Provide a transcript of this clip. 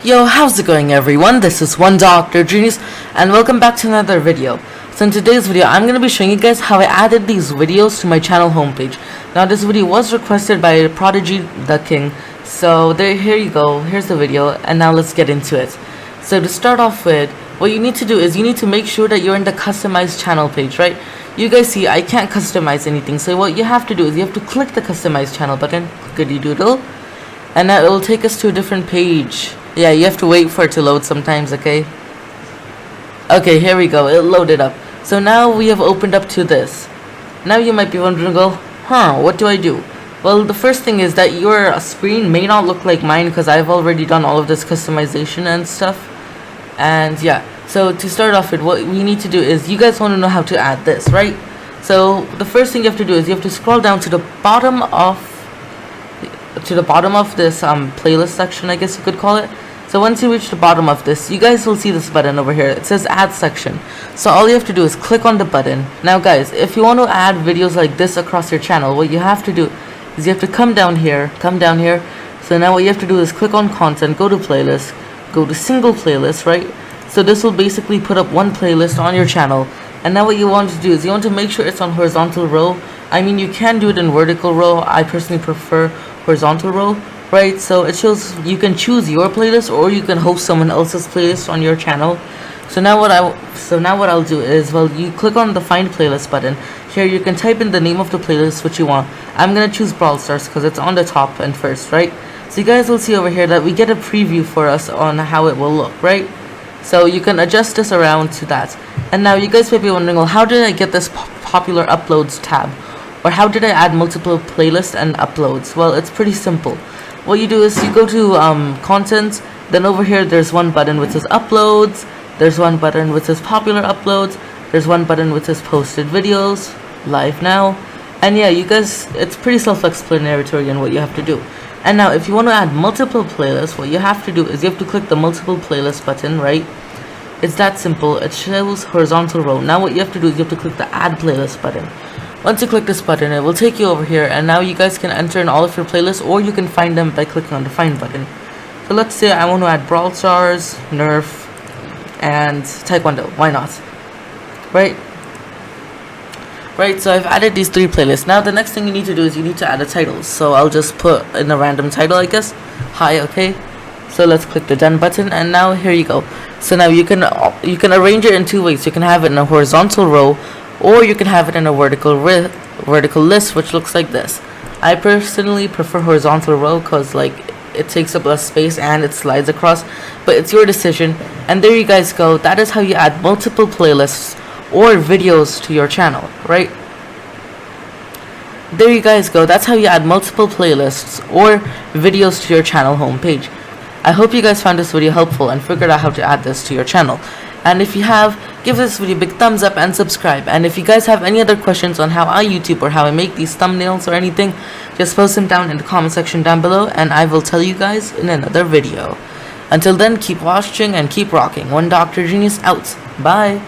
Yo, how's it going everyone? This is One Dr. Genius and welcome back to another video. So in today's video, I'm going to be showing you guys how I added these videos to my channel homepage. Now this video was requested by Prodigy the King. So here you go, here's the video, and now let's get into it. So to start off with, what you need to do is you need to make sure that you're in the customize channel page, right? You guys see I can't customize anything, so what you have to do is you have to click the customize channel button, clickety doodle, and now it will take us to a different page. Yeah, you have to wait for it to load sometimes, okay? Okay, here we go, it loaded up. So now we have opened up to this. Now you might be wondering, what do I do? Well, the first thing is that your screen may not look like mine because I've already done all of this customization and stuff. And yeah, so to start off with, what we need to do is, you guys want to know how to add this, right? So the first thing you have to do is you have to scroll down to the bottom of this playlist section, I guess you could call it. So once you reach the bottom of this, you guys will see this button over here. It says add section. So all you have to do is click on the button. Now guys, if you want to add videos like this across your channel, what you have to do is you have to come down here. So now what you have to do is click on content, go to playlist, go to single playlist, right? So this will basically put up one playlist on your channel. And now what you want to do is you want to make sure it's on horizontal row. I mean, you can do it in vertical row. I personally prefer horizontal row, right? So it shows you can choose your playlist or you can host someone else's playlist on your channel. So now what I'll do is, well, you click on the find playlist button. Here you can type in the name of the playlist which you want. I'm gonna choose Brawl Stars because it's on the top and first, right? So you guys will see over here that we get a preview for us on how it will look, right? So you can adjust this around to that. And now you guys might be wondering, well, how did I get this popular uploads tab? Or how did I add multiple playlists and uploads? Well, it's pretty simple. What you do is you go to content, then over here there's one button which says uploads, there's one button which says popular uploads, there's one button which says posted videos, live now, and yeah, you guys, it's pretty self-explanatory in what you have to do. And now if you want to add multiple playlists, what you have to do is you have to click the multiple playlist button, right? It's that simple. It shows horizontal row. Now what you have to do is you have to click the add playlist button. Once you click this button, it will take you over here, and now you guys can enter in all of your playlists, or you can find them by clicking on the find button. So let's say I want to add Brawl Stars, Nerf, and Taekwondo. Why not? Right, so I've added these three playlists. Now the next thing you need to do is you need to add a title. So I'll just put in a random title, I guess. Hi, okay. So let's click the done button, and now here you go. So now you can arrange it in two ways. You can have it in a horizontal row, or you can have it in a vertical list, which looks like this. I personally prefer horizontal row because it takes up less space and it slides across, but it's your decision. And there you guys go. That is how you add multiple playlists or videos to your channel, right? There you guys go. That's how you add multiple playlists or videos to your channel homepage. I hope you guys found this video helpful and figured out how to add this to your channel. And if you have, give this video a big thumbs up and subscribe. And if you guys have any other questions on how I YouTube or how I make these thumbnails or anything, just post them down in the comment section down below, and I will tell you guys in another video. Until then, keep watching and keep rocking. One Dr. Genius out. Bye.